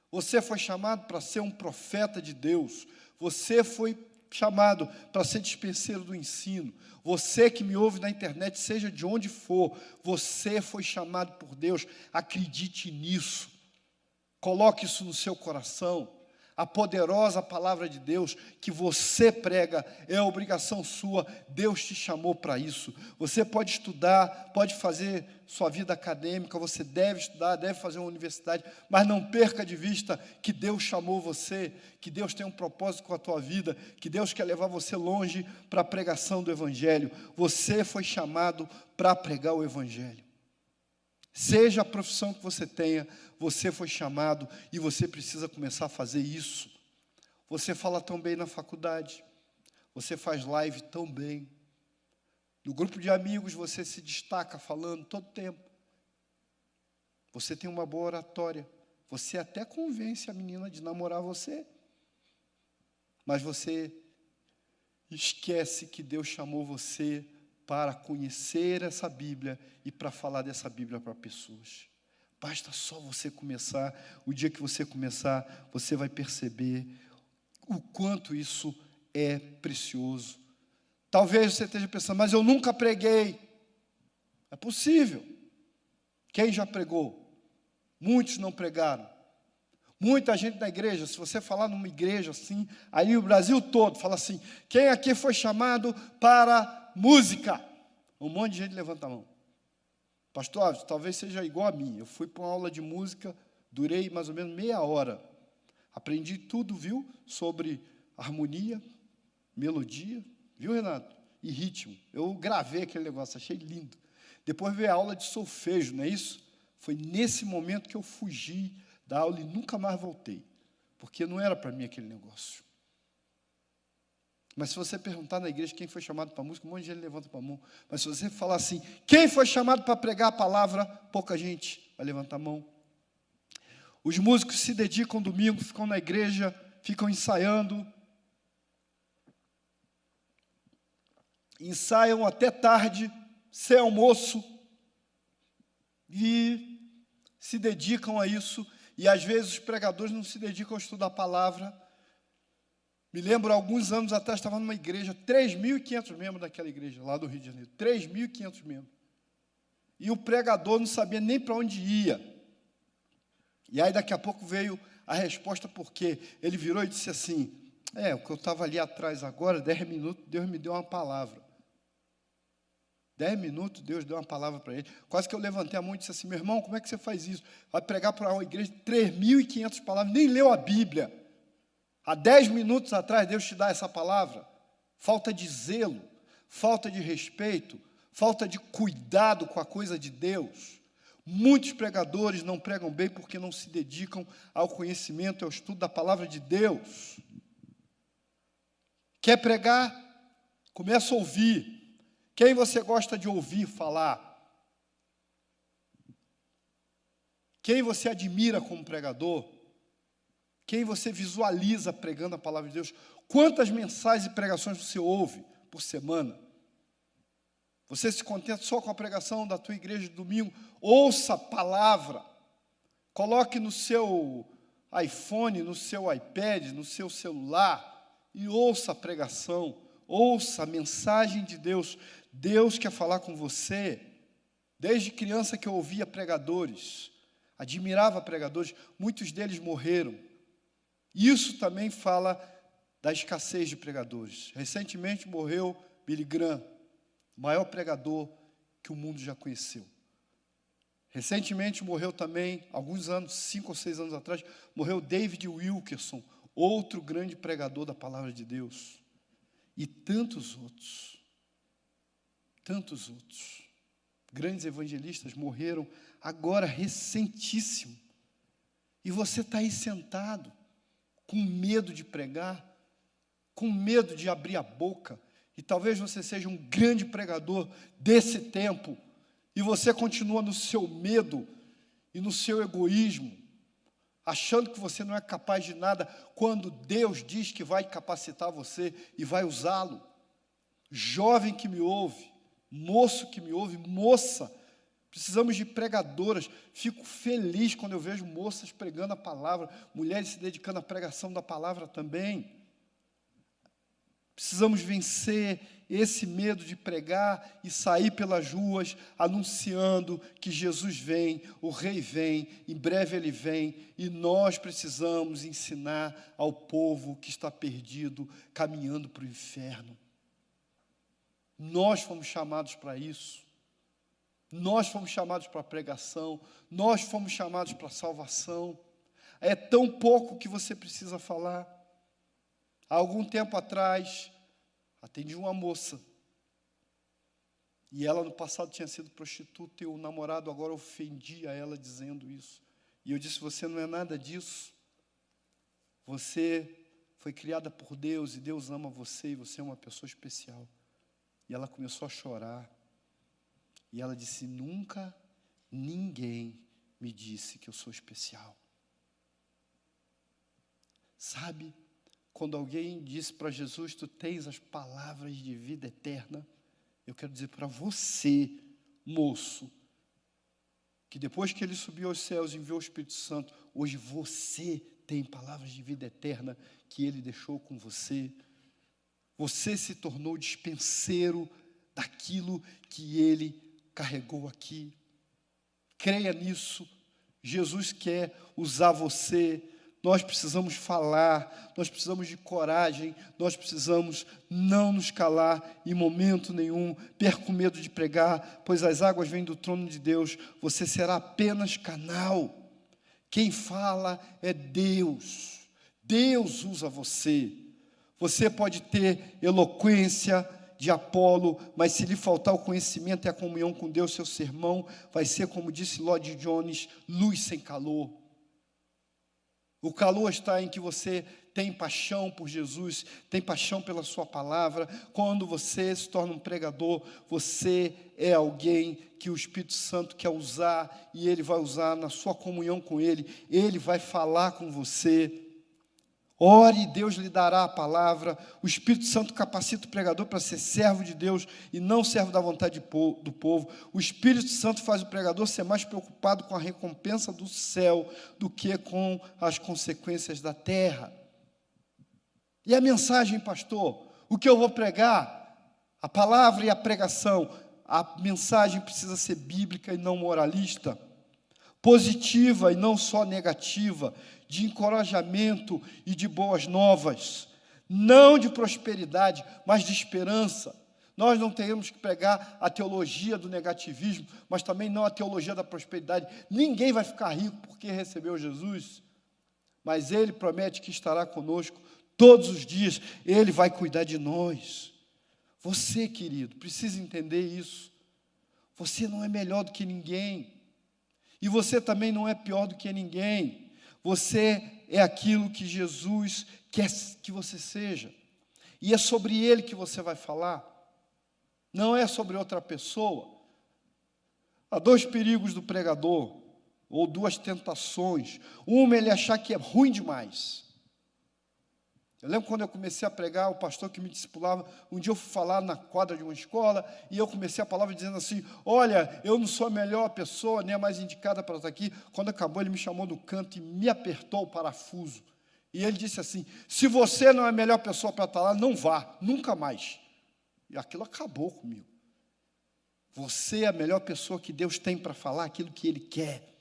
Você foi chamado para ser um profeta de Deus. Você foi chamado para ser dispenseiro do ensino. Você que me ouve na internet, seja de onde for, você foi chamado por Deus. Acredite nisso. Coloque isso no seu coração. A poderosa palavra de Deus que você prega é obrigação sua. Deus te chamou para isso. Você pode estudar, pode fazer sua vida acadêmica, você deve estudar, deve fazer uma universidade, mas não perca de vista que Deus chamou você, que Deus tem um propósito com a tua vida, que Deus quer levar você longe para a pregação do Evangelho. Você foi chamado para pregar o Evangelho. Seja a profissão que você tenha, você foi chamado e você precisa começar a fazer isso. Você fala tão bem na faculdade, você faz live tão bem. No grupo de amigos você se destaca falando todo tempo. Você tem uma boa oratória, você até convence a menina de namorar você. Mas você esquece que Deus chamou você para conhecer essa Bíblia e para falar dessa Bíblia para pessoas. Basta só você começar. O dia que você começar, você vai perceber o quanto isso é precioso. Talvez você esteja pensando, mas eu nunca preguei. É possível. Quem já pregou? Muitos não pregaram. Muita gente na igreja, se você falar numa igreja assim, aí o Brasil todo fala assim, quem aqui foi chamado para música? Um monte de gente levanta a mão. Pastor Alves, talvez seja igual a mim. Eu fui para uma aula de música, durei mais ou menos meia hora. Aprendi tudo, viu? Sobre harmonia, melodia, viu, Renato? E ritmo. Eu gravei aquele negócio, achei lindo. Depois veio a aula de solfejo, não é isso? Foi nesse momento que eu fugi da aula e nunca mais voltei. Porque não era para mim aquele negócio. Mas se você perguntar na igreja quem foi chamado para música, um monte de gente levanta a mão. Mas se você falar assim, quem foi chamado para pregar a palavra, pouca gente vai levantar a mão. Os músicos se dedicam domingo, ficam na igreja, ficam ensaiando. Ensaiam até tarde, sem almoço. E se dedicam a isso. E às vezes os pregadores não se dedicam a estudar a palavra. Me lembro, alguns anos atrás, estava numa igreja, 3.500 membros daquela igreja, lá do Rio de Janeiro, 3.500 membros. E o pregador não sabia nem para onde ia. E aí, daqui a pouco, veio a resposta, porque ele virou e disse assim, o que eu estava ali atrás agora, 10 minutos, Deus me deu uma palavra. 10 minutos, Deus deu uma palavra para ele. Quase que eu levantei a mão e disse assim, meu irmão, como é que você faz isso? Vai pregar para uma igreja de 3.500 palavras, nem leu a Bíblia. Há 10 minutos atrás, Deus te dá essa palavra. Falta de zelo, falta de respeito, falta de cuidado com a coisa de Deus. Muitos pregadores não pregam bem porque não se dedicam ao conhecimento, ao estudo da palavra de Deus. Quer pregar? Começa a ouvir. Quem você gosta de ouvir falar? Quem você admira como pregador? Quem você visualiza pregando a palavra de Deus? Quantas mensagens e pregações você ouve por semana? Você se contenta só com a pregação da tua igreja de domingo? Ouça a palavra. Coloque no seu iPhone, no seu iPad, no seu celular e ouça a pregação. Ouça a mensagem de Deus. Deus quer falar com você. Desde criança que eu ouvia pregadores, admirava pregadores, muitos deles morreram. Isso também fala da escassez de pregadores. Recentemente morreu Billy Graham, o maior pregador que o mundo já conheceu. Recentemente morreu também, alguns anos, 5 ou 6 anos atrás, morreu David Wilkerson, outro grande pregador da palavra de Deus. E tantos outros. Tantos outros. Grandes evangelistas morreram agora, recentíssimo. E você está aí sentado, com medo de pregar, com medo de abrir a boca, e talvez você seja um grande pregador desse tempo, e você continua no seu medo e no seu egoísmo, achando que você não é capaz de nada, quando Deus diz que vai capacitar você e vai usá-lo. Jovem que me ouve, moço que me ouve, moça, precisamos de pregadoras. Fico feliz quando eu vejo moças pregando a palavra, mulheres se dedicando à pregação da palavra também. Precisamos vencer esse medo de pregar e sair pelas ruas anunciando que Jesus vem, o Rei vem, em breve Ele vem, e nós precisamos ensinar ao povo que está perdido, caminhando para o inferno. Nós fomos chamados para isso. Nós fomos chamados para a pregação, nós fomos chamados para a salvação. É tão pouco que você precisa falar. Há algum tempo atrás, atendi uma moça, e ela no passado tinha sido prostituta, e o namorado agora ofendia ela dizendo isso. E eu disse: você não é nada disso. Você foi criada por Deus, e Deus ama você, e você é uma pessoa especial. E ela começou a chorar. E ela disse: nunca ninguém me disse que eu sou especial. Sabe, quando alguém disse para Jesus: tu tens as palavras de vida eterna, eu quero dizer para você, moço, que depois que ele subiu aos céus e enviou o Espírito Santo, hoje você tem palavras de vida eterna que ele deixou com você. Você se tornou dispenseiro daquilo que ele carregou aqui. Creia nisso. Jesus quer usar você. Nós precisamos falar, nós precisamos de coragem, nós precisamos não nos calar em momento nenhum. Perca o medo de pregar, pois as águas vêm do trono de Deus. Você será apenas canal. Quem fala é Deus. Deus usa você. Você pode ter eloquência de Apolo, mas se lhe faltar o conhecimento e a comunhão com Deus, seu sermão vai ser, como disse Lloyd Jones, luz sem calor. O calor está em que você tem paixão por Jesus, tem paixão pela sua palavra. Quando você se torna um pregador, você é alguém que o Espírito Santo quer usar, e Ele vai usar na sua comunhão com Ele. Ele vai falar com você. Ore, Deus lhe dará a palavra. O Espírito Santo capacita o pregador para ser servo de Deus e não servo da vontade do povo. O Espírito Santo faz o pregador ser mais preocupado com a recompensa do céu do que com as consequências da terra. E a mensagem, pastor? O que eu vou pregar? A palavra e a pregação. A mensagem precisa ser bíblica e não moralista. Positiva e não só negativa, de encorajamento e de boas novas, não de prosperidade, mas de esperança. Nós não temos que pregar a teologia do negativismo, mas também não a teologia da prosperidade. Ninguém vai ficar rico porque recebeu Jesus, mas Ele promete que estará conosco todos os dias. Ele vai cuidar de nós. Você, querido, precisa entender isso. Você não é melhor do que ninguém. E você também não é pior do que ninguém. Você é aquilo que Jesus quer que você seja. E é sobre Ele que você vai falar. Não é sobre outra pessoa. Há dois perigos do pregador, ou duas tentações. Uma, ele achar que é ruim demais. Eu lembro quando eu comecei a pregar, o pastor que me discipulava, um dia eu fui falar na quadra de uma escola, e eu comecei a palavra dizendo assim: olha, eu não sou a melhor pessoa, nem a mais indicada para estar aqui. Quando acabou, ele me chamou no canto e me apertou o parafuso. E ele disse assim: se você não é a melhor pessoa para estar lá, não vá, nunca mais. E aquilo acabou comigo. Você é a melhor pessoa que Deus tem para falar aquilo que Ele quer.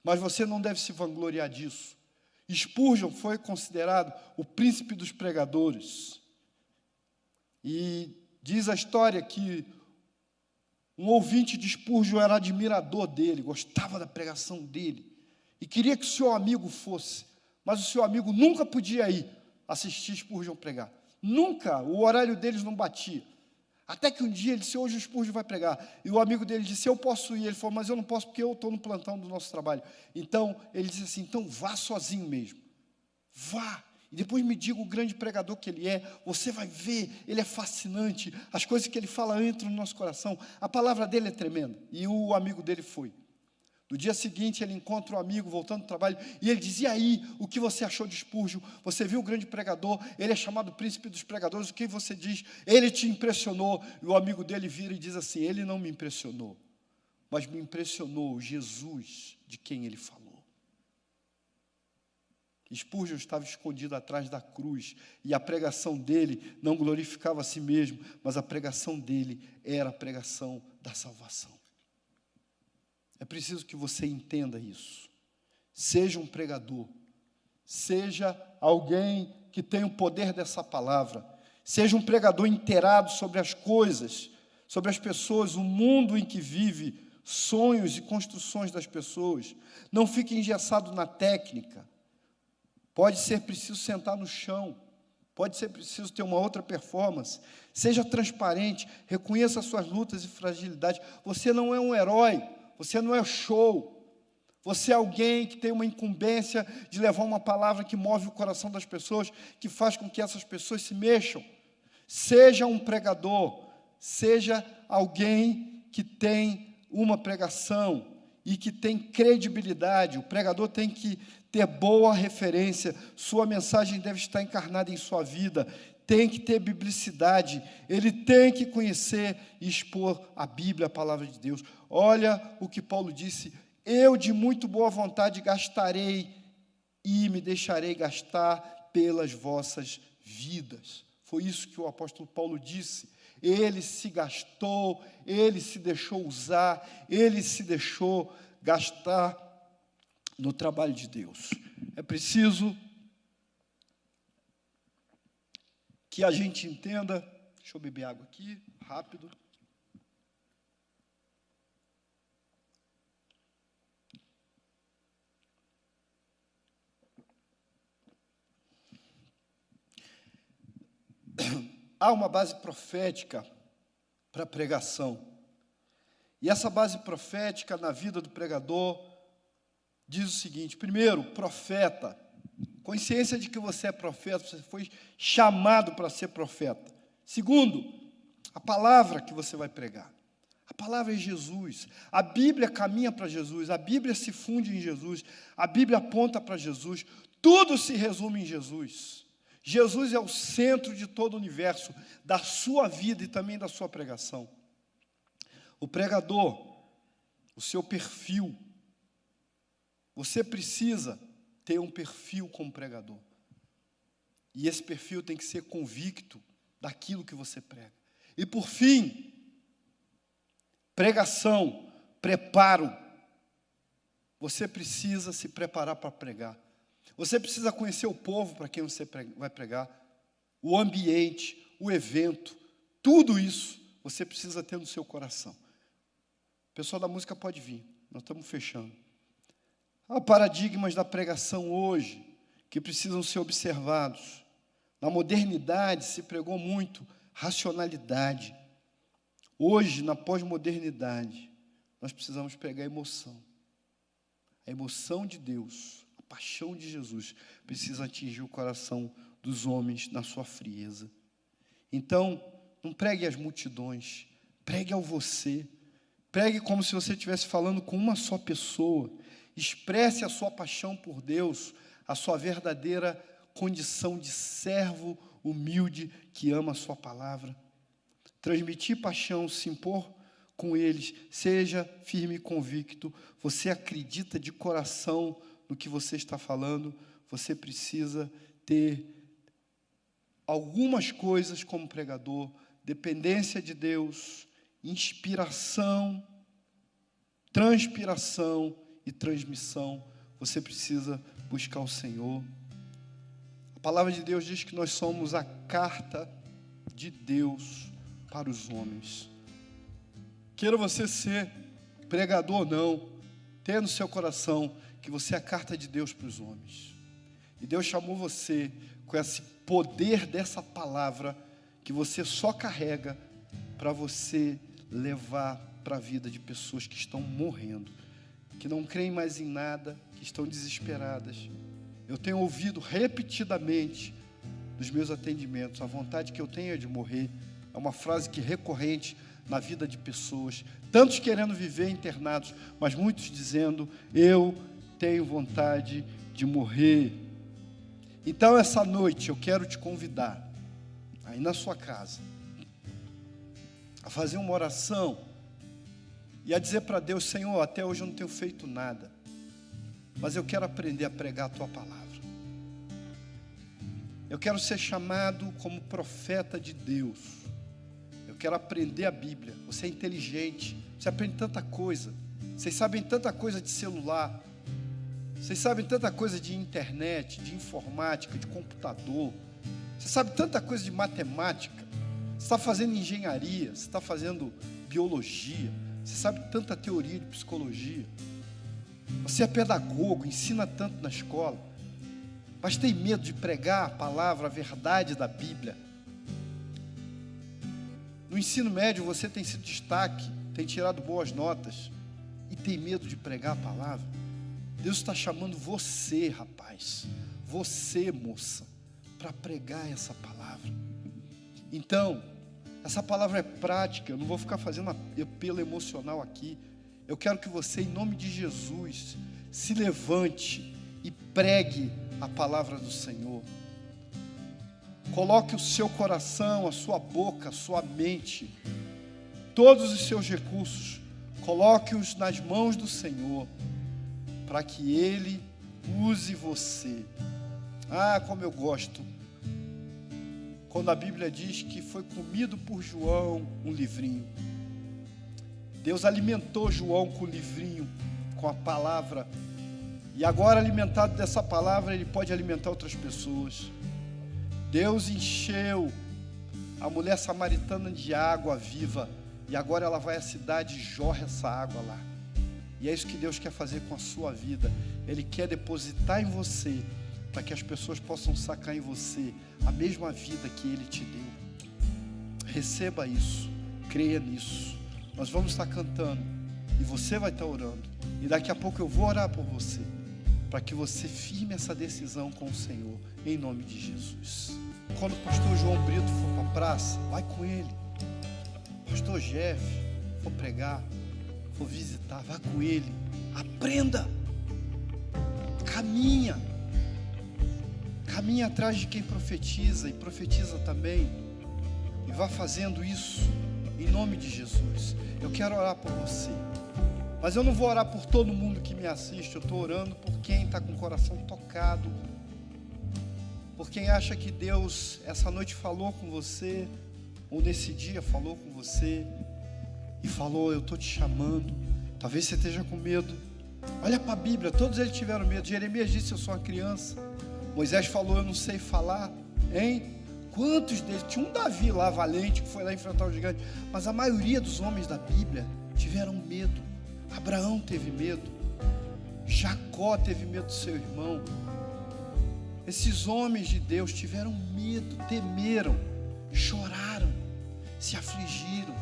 Mas você não deve se vangloriar disso. Spurgeon foi considerado o príncipe dos pregadores. E diz a história que um ouvinte de Spurgeon era admirador dele, gostava da pregação dele, e queria que o seu amigo fosse, mas o seu amigo nunca podia ir assistir Spurgeon pregar. Nunca, o horário deles não batia. Até que um dia ele disse: hoje o Spurgeon vai pregar. E o amigo dele disse: eu posso ir. Ele falou: mas eu não posso porque eu estou no plantão do nosso trabalho. Então, ele disse assim: então vá sozinho mesmo. Vá. E depois me diga o grande pregador que ele é. Você vai ver, ele é fascinante. As coisas que ele fala entram no nosso coração. A palavra dele é tremenda. E o amigo dele foi. No dia seguinte, ele encontra um amigo voltando do trabalho, e ele diz: e aí, o que você achou de Spurgeon? Você viu o grande pregador? Ele é chamado príncipe dos pregadores. O que você diz? Ele te impressionou? E o amigo dele vira e diz assim: ele não me impressionou, mas me impressionou Jesus de quem ele falou. Spurgeon estava escondido atrás da cruz, e a pregação dele não glorificava a si mesmo, mas a pregação dele era a pregação da salvação. É preciso que você entenda isso. Seja um pregador, seja alguém que tem o poder dessa palavra, seja um pregador inteirado sobre as coisas, sobre as pessoas, o mundo em que vive, sonhos e construções das pessoas. Não fique engessado na técnica. Pode ser preciso sentar no chão, pode ser preciso ter uma outra performance. Seja transparente, reconheça as suas lutas e fragilidades. Você não é um herói, você não é show. Você é alguém que tem uma incumbência de levar uma palavra que move o coração das pessoas, que faz com que essas pessoas se mexam. Seja um pregador, seja alguém que tem uma pregação e que tem credibilidade. O pregador tem que ter boa referência, sua mensagem deve estar encarnada em sua vida, tem que ter biblicidade, ele tem que conhecer e expor a Bíblia, a palavra de Deus. Olha o que Paulo disse: eu de muito boa vontade gastarei e me deixarei gastar pelas vossas vidas. Foi isso que o apóstolo Paulo disse. Ele se gastou, ele se deixou usar, ele se deixou gastar no trabalho de Deus. É preciso que a gente entenda. Deixa eu beber água aqui, rápido. Há uma base profética para a pregação. E essa base profética na vida do pregador diz o seguinte: primeiro, profeta. Consciência de que você é profeta, você foi chamado para ser profeta. Segundo, a palavra que você vai pregar. A palavra é Jesus. A Bíblia caminha para Jesus, a Bíblia se funde em Jesus, a Bíblia aponta para Jesus. Tudo se resume em Jesus. Jesus é o centro de todo o universo, da sua vida e também da sua pregação. O pregador, o seu perfil, você precisa ter um perfil como pregador. E esse perfil tem que ser convicto daquilo que você prega. E por fim, pregação, preparo. Você precisa se preparar para pregar. Você precisa conhecer o povo para quem você vai pregar, o ambiente, o evento, tudo isso você precisa ter no seu coração. O pessoal da música pode vir, nós estamos fechando. Há paradigmas da pregação hoje que precisam ser observados. Na modernidade se pregou muito racionalidade. Hoje, na pós-modernidade, nós precisamos pregar emoção. A emoção de Deus, a paixão de Jesus precisa atingir o coração dos homens na sua frieza. Então, não pregue às multidões, pregue ao você. Pregue como se você estivesse falando com uma só pessoa. Expresse a sua paixão por Deus, a sua verdadeira condição de servo humilde que ama a sua palavra. Transmitir paixão, se impor com eles, seja firme e convicto. Você acredita de coração no que você está falando, você precisa ter algumas coisas como pregador: dependência de Deus, inspiração, transpiração e transmissão. Você precisa buscar o Senhor. A palavra de Deus diz que nós somos a carta de Deus para os homens. Queira você ser pregador ou não, tenha no seu coração que você é a carta de Deus para os homens. E Deus chamou você com esse poder dessa palavra que você só carrega para você levar para a vida de pessoas que estão morrendo, que não creem mais em nada, que estão desesperadas. Eu tenho ouvido repetidamente nos meus atendimentos: a vontade que eu tenho é de morrer. É uma frase que é recorrente na vida de pessoas, tantos querendo viver internados, mas muitos dizendo: eu tenho vontade de morrer. Então, essa noite, eu quero te convidar, aí na sua casa, a fazer uma oração e a dizer para Deus: Senhor, até hoje eu não tenho feito nada, mas eu quero aprender a pregar a Tua palavra. Eu quero ser chamado como profeta de Deus. Eu quero aprender a Bíblia. Você é inteligente, você aprende tanta coisa. Vocês sabem tanta coisa de celular. Vocês sabem tanta coisa de internet, de informática, de computador. Você sabe tanta coisa de matemática. Você está fazendo engenharia, você está fazendo biologia. Você sabe tanta teoria de psicologia. Você é pedagogo, ensina tanto na escola. Mas tem medo de pregar a palavra, a verdade da Bíblia. No ensino médio você tem sido destaque, tem tirado boas notas e tem medo de pregar a palavra. Deus está chamando você, rapaz, você, moça, para pregar essa palavra. Então, essa palavra é prática, eu não vou ficar fazendo apelo emocional aqui. Eu quero que você, em nome de Jesus, se levante e pregue a palavra do Senhor. Coloque o seu coração, a sua boca, a sua mente, todos os seus recursos, coloque-os nas mãos do Senhor, para que Ele use você. Ah, como eu gosto quando a Bíblia diz que foi comido por João um livrinho. Deus alimentou João com o livrinho, com a palavra. E agora, alimentado dessa palavra, Ele pode alimentar outras pessoas. Deus encheu a mulher samaritana de água viva. E agora ela vai à cidade e jorra essa água lá. E é isso que Deus quer fazer com a sua vida. Ele quer depositar em você, para que as pessoas possam sacar em você a mesma vida que Ele te deu. Receba isso, creia nisso. Nós vamos estar cantando e você vai estar orando. E daqui a pouco eu vou orar por você, para que você firme essa decisão com o Senhor, em nome de Jesus. Quando o pastor João Brito for para a praça, vai com ele. Pastor Jeff for pregar, for visitar, vá com ele. Aprenda, caminha atrás de quem profetiza e profetiza também, e vá fazendo isso em nome de Jesus. Eu quero orar por você, mas eu não vou orar por todo mundo que me assiste. Eu estou orando por quem está com o coração tocado, por quem acha que Deus essa noite falou com você, ou nesse dia falou com você e falou: eu estou te chamando. Talvez você esteja com medo. Olha para a Bíblia, todos eles tiveram medo. Jeremias disse: eu sou uma criança. Moisés falou: eu não sei falar. Hein? Quantos deles? Tinha um Davi lá, valente, que foi lá enfrentar o gigante. Mas a maioria dos homens da Bíblia tiveram medo. Abraão teve medo. Jacó teve medo do seu irmão. Esses homens de Deus tiveram medo, temeram, choraram, se afligiram.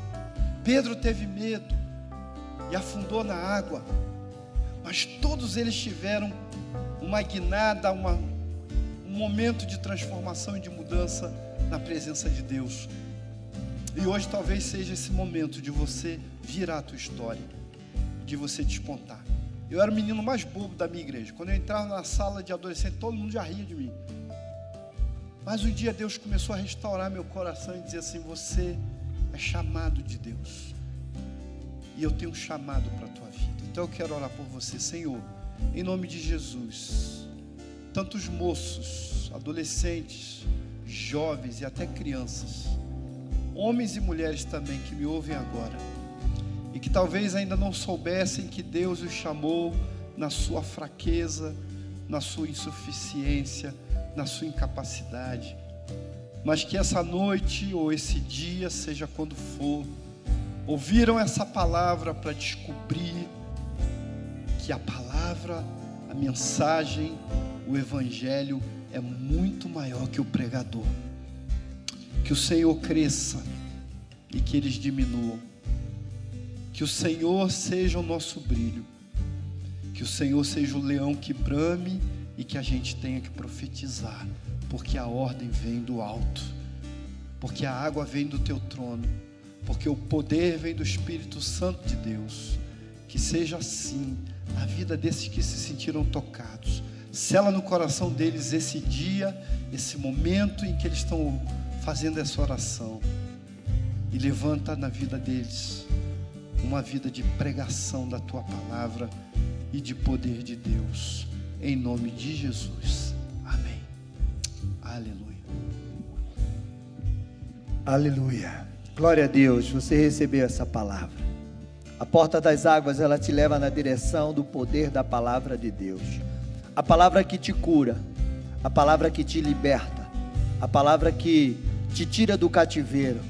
Pedro teve medo e afundou na água. Mas todos eles tiveram uma guinada, um momento de transformação e de mudança na presença de Deus. E hoje talvez seja esse momento de você virar a tua história, de você despontar. Eu era o menino mais bobo da minha igreja. Quando eu entrava na sala de adolescente, todo mundo já ria de mim. Mas um dia Deus começou a restaurar meu coração e dizer assim: você é chamado de Deus, e eu tenho um chamado para a tua vida. Então eu quero orar por você. Senhor, em nome de Jesus, tantos moços, adolescentes, jovens e até crianças, homens e mulheres também que me ouvem agora, e que talvez ainda não soubessem que Deus os chamou na sua fraqueza, na sua insuficiência, na sua incapacidade, mas que essa noite ou esse dia, seja quando for, ouviram essa palavra para descobrir que a palavra, a mensagem, o Evangelho é muito maior que o pregador. Que o Senhor cresça e que eles diminuam. Que o Senhor seja o nosso brilho. Que o Senhor seja o leão que brame e que a gente tenha que profetizar, porque a ordem vem do alto, porque a água vem do teu trono, porque o poder vem do Espírito Santo de Deus. Que seja assim a vida desses que se sentiram tocados. Sela no coração deles esse dia, esse momento em que eles estão fazendo essa oração, e levanta na vida deles uma vida de pregação da tua palavra e de poder de Deus, em nome de Jesus. Amém. Aleluia. Aleluia. Glória a Deus, você recebeu essa palavra. A porta das águas, ela te leva na direção do poder da palavra de Deus. A palavra que te cura, a palavra que te liberta, a palavra que te tira do cativeiro.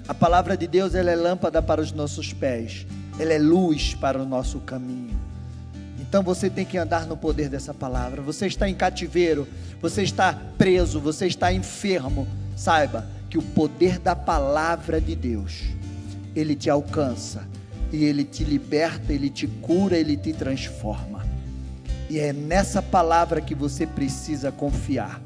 A palavra de Deus, ela é lâmpada para os nossos pés, ela é luz para o nosso caminho. Então você tem que andar no poder dessa palavra. Você está em cativeiro, você está preso, você está enfermo. Saiba que o poder da palavra de Deus, ele te alcança, e ele te liberta, ele te cura, ele te transforma. E é nessa palavra que você precisa confiar,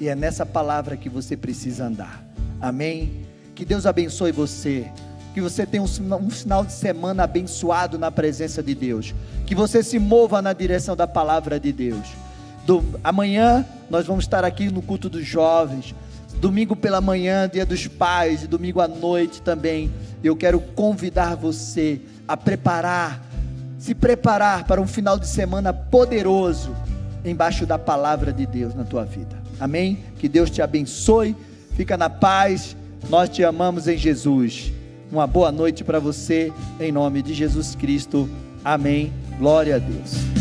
e é nessa palavra que você precisa andar. Amém? Que Deus abençoe você, que você tenha um final de semana abençoado na presença de Deus, que você se mova na direção da palavra de Deus. Amanhã nós vamos estar aqui no culto dos jovens, domingo pela manhã, dia dos pais, e domingo à noite também. Eu quero convidar você a se preparar para um final de semana poderoso, embaixo da palavra de Deus na tua vida. Amém? Que Deus te abençoe, fica na paz, nós te amamos em Jesus. Uma boa noite para você, em nome de Jesus Cristo. Amém. Glória a Deus.